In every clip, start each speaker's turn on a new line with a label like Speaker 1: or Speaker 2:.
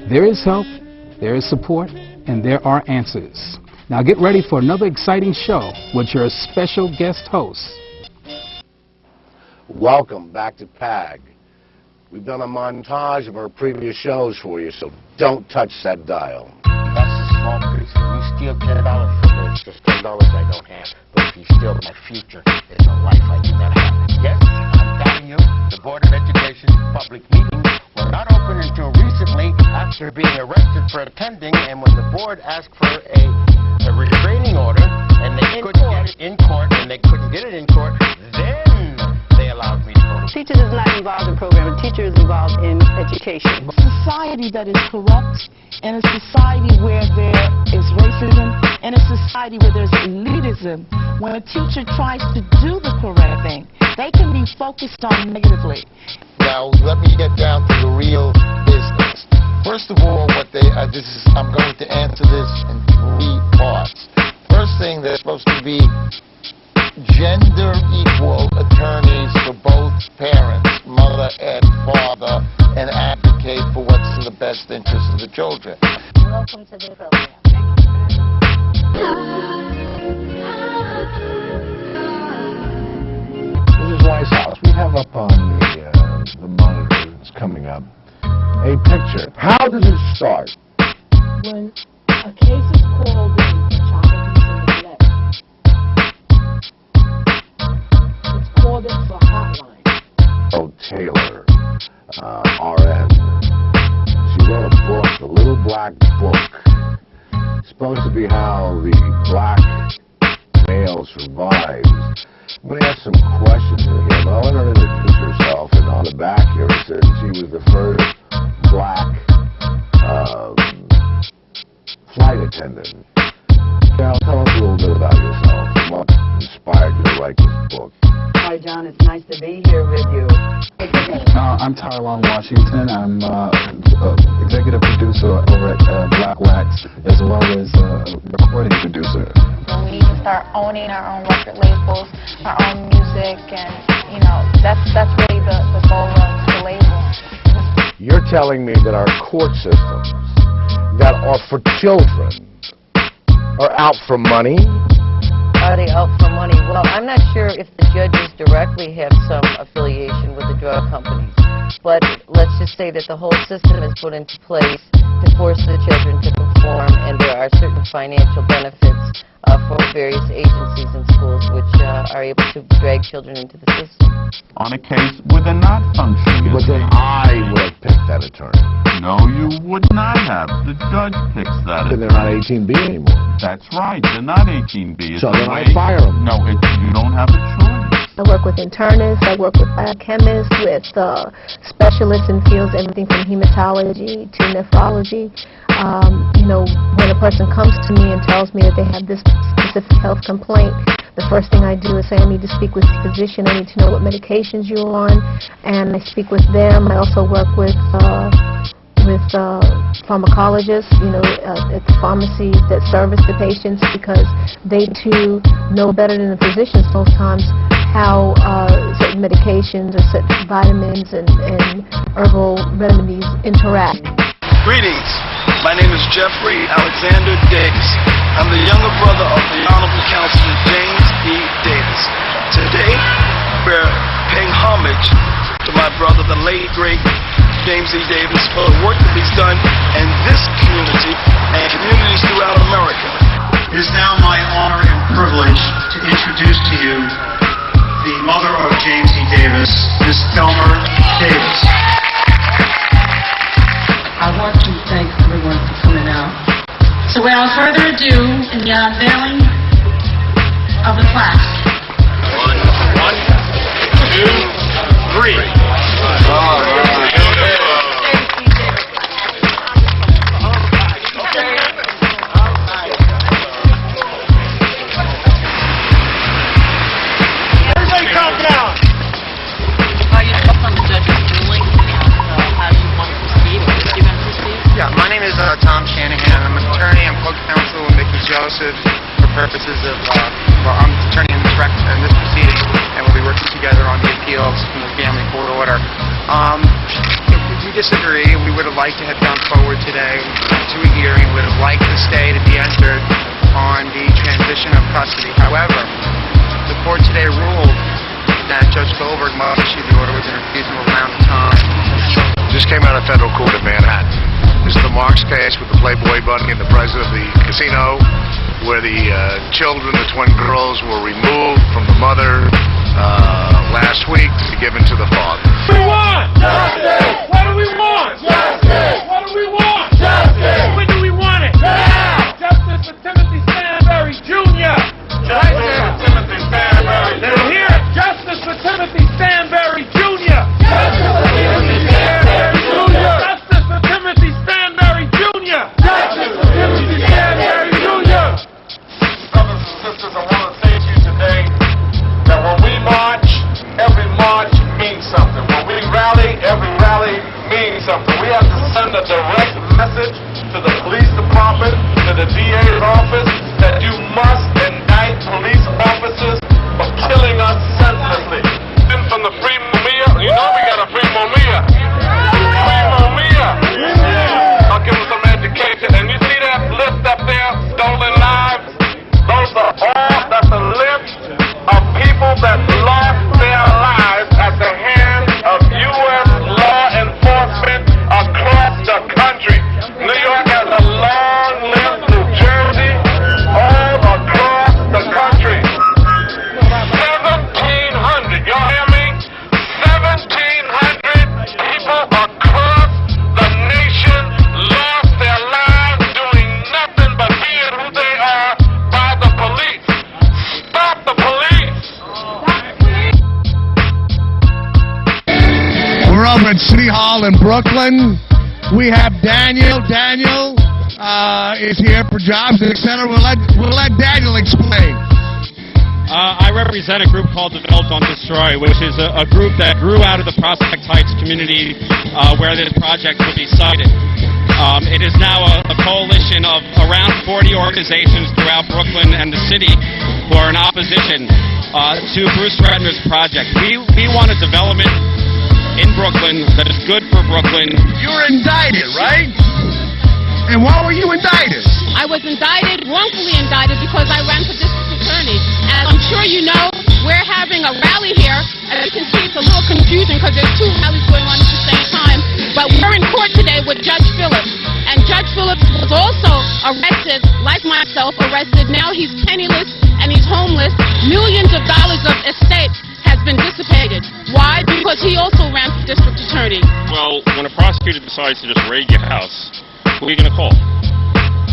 Speaker 1: There is help, there is support, and there are answers. Now get ready for another exciting show with your special guest host.
Speaker 2: Welcome back to PAG. We've done a montage of our previous shows for you, so don't touch that dial.
Speaker 3: That's a small piece. You steal $10 from me, it's just $10 I don't have. But if you steal my future, it's a life I do not have. Yes, I'm telling you, the Board of Education public meetings were not open until recently after being arrested for attending, and when the board asked for a restraining order, and they couldn't get it in court, and they couldn't get it in court, then they allowed me to go to...
Speaker 4: Teachers is not involved in programming. Teachers is involved in education.
Speaker 5: A society that is corrupt, and a society where there is racism, and a society where there's elitism, when a teacher tries to do the correct thing, they can be focused on negatively.
Speaker 3: Now, let me get down to the real business. First of all, I'm going to answer this in 3 parts. First thing, they're supposed to be gender equal attorneys for both parents, mother and father, and advocate for what's in the best interest of the children.
Speaker 6: Welcome to the program.
Speaker 2: This is Wise House. We have up on the monitor that's coming up a picture. How does it start?
Speaker 5: When a case is called in, a child is in neglect, it's called in for a hotline.
Speaker 2: Oh, Taylor, RN. She wrote a book, The Little Black Book. It's supposed to be how the black male survives. I'm going to ask some questions of him. I'll let her introduce herself, and on the back here it says she was the first black flight attendant. Carol, tell us a little bit about yourself and what inspired you to write this book.
Speaker 4: Hi, John. It's nice to be here with you.
Speaker 1: I'm Tyrone Washington. I'm executive producer over at Black Wax, as well as recording producer.
Speaker 6: So we need to start owning our own record labels, our own music, and that's really the goal of the label.
Speaker 2: You're telling me that our court systems that are for children are out for money?
Speaker 7: Are they out for money? Well, I'm not sure if the judges directly have some affiliation with the drug companies, but let's just say that the whole system is put into place to force the children to conform, and there are certain financial benefits for various agencies and schools which are able to drag children into the system.
Speaker 8: On a case where they're not functioning.
Speaker 2: But then I would have picked that attorney.
Speaker 8: No, you would not have. The judge picks that.
Speaker 2: Then they're not 18B anymore.
Speaker 8: That's right. They're not 18B.
Speaker 2: So then I fire them.
Speaker 8: No, you don't have a choice.
Speaker 9: I work with internists, I work with biochemists, with specialists in fields, everything from hematology to nephrology. When a person comes to me and tells me that they have this specific health complaint, the first thing I do is say I need to speak with the physician, I need to know what medications you're on, and I speak with them. I also work with pharmacologists, at the pharmacies that service the patients, because they too know better than the physicians most times how certain medications or certain vitamins and herbal remedies interact.
Speaker 10: Greetings. My name is Jeffrey Alexander Davis. I'm the younger brother of the Honorable Counselor James E. Davis. Today, we're paying homage to my brother, the late, great James E. Davis, for the work that he's done in this community and communities throughout America.
Speaker 11: It is now my honor and privilege to introduce to you the mother of James E. Davis, Miss Thelma Davis.
Speaker 5: I want to thank everyone for coming out. So without further ado, in the unveiling of the plaque.
Speaker 10: One, two, three. All right.
Speaker 11: Everybody calm down.
Speaker 12: Yeah, my name is Tom Shanahan. I'm an attorney. I'm co-counsel with Mickey Joseph for purposes of, I'm the attorney in this proceeding, and we'll be working together on the appeals from the family court order. If we disagree, we would have liked to have gone forward to today to a hearing would have liked the stay to be entered on the transition of custody. However, the court today ruled that Judge Goldberg must issue the order within a reasonable amount of time.
Speaker 2: Just came out of federal court in Manhattan. This is the Marks case with the Playboy bunny and the president of the casino, where the children, the twin girls, were removed from the mother last week to be given to the father.
Speaker 13: What do we want? Justice! What do we want? Justice! What do we want? Justice! When do we want it? Now! Justice for Timothy Stanberry Jr. Justice for Timothy Stanberry Jr. Here, justice for Timothy Stanberry Jr. Justice for Timothy Stanberry Jr. Justice for Timothy Stanberry Jr. Justice for Timothy Stanberry Jr. Brothers and sisters, I want to say to you today that when we march, every march means something. When we rally, every rally means something. We have to send a direct message to the police department, to the DA's office, that you must indict police officers for killing us senselessly. From the free Mumia, you know we got a free Mumia. Free Mumia. I'll give them some education. And you see that list up there, stolen lives? Those are all, that's a list of people that lost their lives at the hands of U.S. law enforcement across the country. New York has a long list, New Jersey, all across the country. 1,700, y'all hear me? 1,700 people across the nation lost their lives doing nothing but being who they are by the police. Stop the police!
Speaker 2: We're over at City Hall in Brooklyn. We have Daniel. Daniel is here for Jobs, etc. We'll let Daniel explain.
Speaker 14: I represent a group called Develop Don't Destroy, which is a group that grew out of the Prospect Heights community where this project will be sited. It is now a coalition of around 40 organizations throughout Brooklyn and the city who are in opposition to Bruce Redner's project. We want a development in Brooklyn that is good for Brooklyn.
Speaker 2: You were indicted, right? And why were you indicted?
Speaker 15: I was wrongfully indicted because I ran for district attorney. As I'm sure you know, we're having a rally here. As you can see, it's a little confusing because there's two rallies going on at the same time. But we're in court today with Judge Phillips. And Judge Phillips was also arrested, like myself, arrested. Now he's penniless and he's homeless. Millions of dollars of estate has been dissipated. Why? Because he also ran for district attorney.
Speaker 14: Well, when a prosecutor decides to just raid your house, who are you going to call?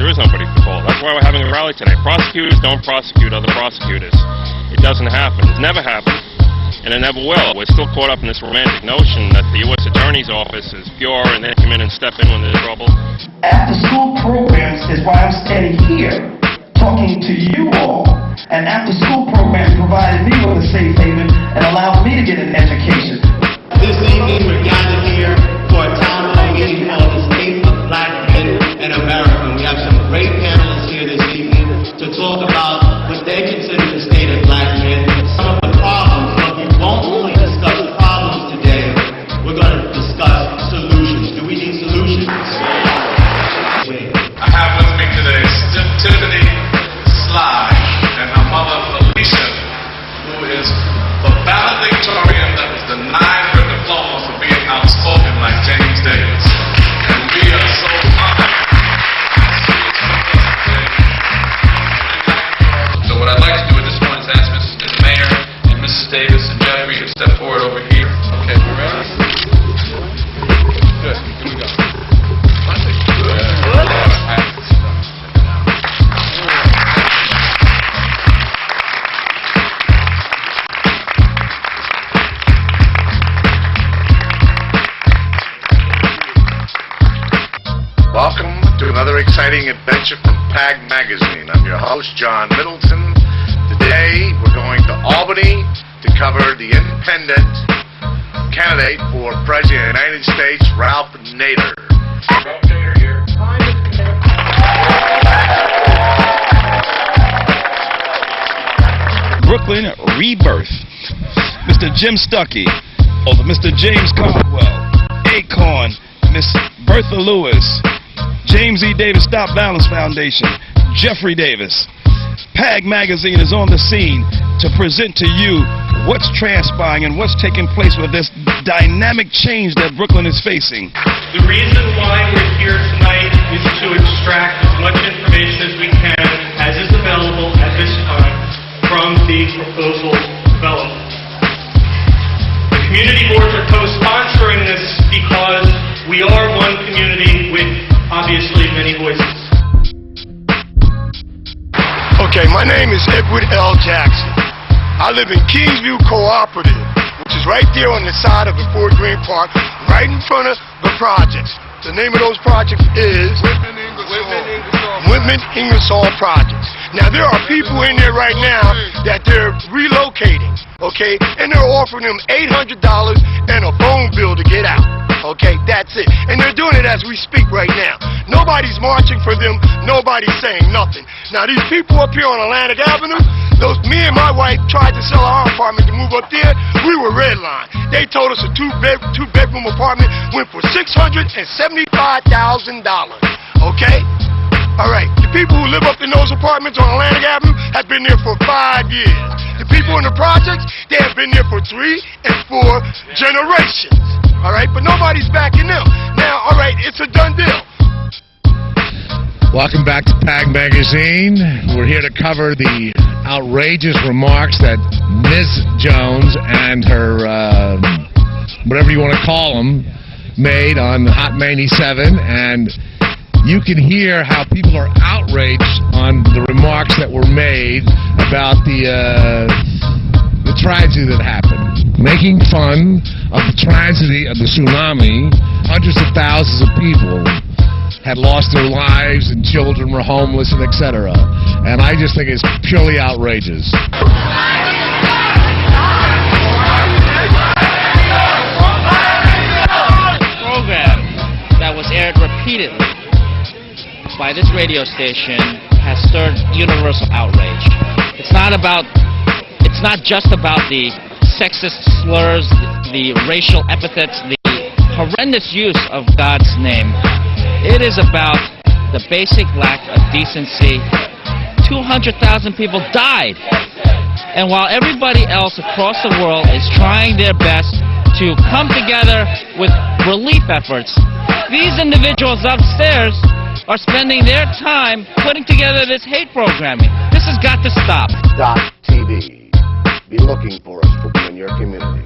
Speaker 14: There is nobody to call. That's why we're having a rally today. Prosecutors don't prosecute other prosecutors. It doesn't happen. It's never happened. And it never will. We're still caught up in this romantic notion that the U.S. Attorney's Office is pure and they come in and step in when there's trouble.
Speaker 16: After-school programs is why I'm standing here talking to you all. And after-school programs provided me with a safe haven and allowed me to get an education.
Speaker 17: This evening we're gathered here for a town hall meeting called The State of Black Men in America. We have some great panelists here this evening to talk about what they consider the state of black men, some of the problems, but we won't only discuss problems today, we're going to discuss solutions. Do we need solutions?
Speaker 18: I have with me today Tiffany Sly and her mother Felicia, who is the valedictorian that was denied her diploma for being outspoken like James Davis. And we are so honored. So what I'd like to do at this point is ask Mr. Mayor and Mrs. Davis and Jeffrey to step forward over here. Okay, we ready? Good. Here we go.
Speaker 2: Welcome to another exciting adventure from PAG Magazine. I'm your host, John Middleton. Today, we're going to Albany to cover the independent candidate for President of the United States, Ralph Nader. Ralph Nader here.
Speaker 19: Brooklyn Rebirth. Mr. Jim Stuckey, Mr. James Caldwell, Acorn, Miss Bertha Lewis, James E. Davis Stop Violence Foundation, Jeffrey Davis. PAG Magazine is on the scene to present to you what's transpiring and what's taking place with this dynamic change that Brooklyn is facing.
Speaker 20: The reason why we're here tonight is to extract as much information as we can, as is available at this time, from the proposal developed. The community boards are co-sponsoring this because we are one community with obviously many voices.
Speaker 10: Okay, my name is Edward L. Jackson. I live in Kingsview Cooperative, which is right there on the side of the Fort Greene Park, right in front of the projects. The name of those projects is Whitman Ingersoll Projects. Now, there are people in there right now that they're relocating, okay, and they're offering them $800 and a phone bill to get out. Okay, that's it. And they're doing it as we speak right now. Nobody's marching for them. Nobody's saying nothing. Now, these people up here on Atlantic Avenue, me and my wife tried to sell our apartment to move up there. We were redlined. They told us a two-bedroom apartment went for $675,000. Okay? All right. The people who live up in those apartments on Atlantic Avenue have been there for 5 years. The people in the projects, they have been there for 3 and 4 generations. All right? But nobody's backing them. Now, all right, it's a done deal.
Speaker 21: Welcome back to PAG Magazine. We're here to cover the outrageous remarks that Ms. Jones and her, whatever you want to call them, made on Hot 97. And you can hear how people are outraged on the remarks that were made about the tragedy that happened. Making fun of the tragedy of the tsunami, hundreds of thousands of people had lost their lives and children were homeless and etc. And I just think it's purely outrageous.
Speaker 22: Program that was aired repeatedly by this radio station has stirred universal outrage. It's not just about the sexist slurs, the racial epithets, the horrendous use of God's name. It is about the basic lack of decency. 200,000 people died. And while everybody else across the world is trying their best to come together with relief efforts, these individuals upstairs are spending their time putting together this hate programming. This has got to stop.
Speaker 2: .TV. Be looking for us in your community.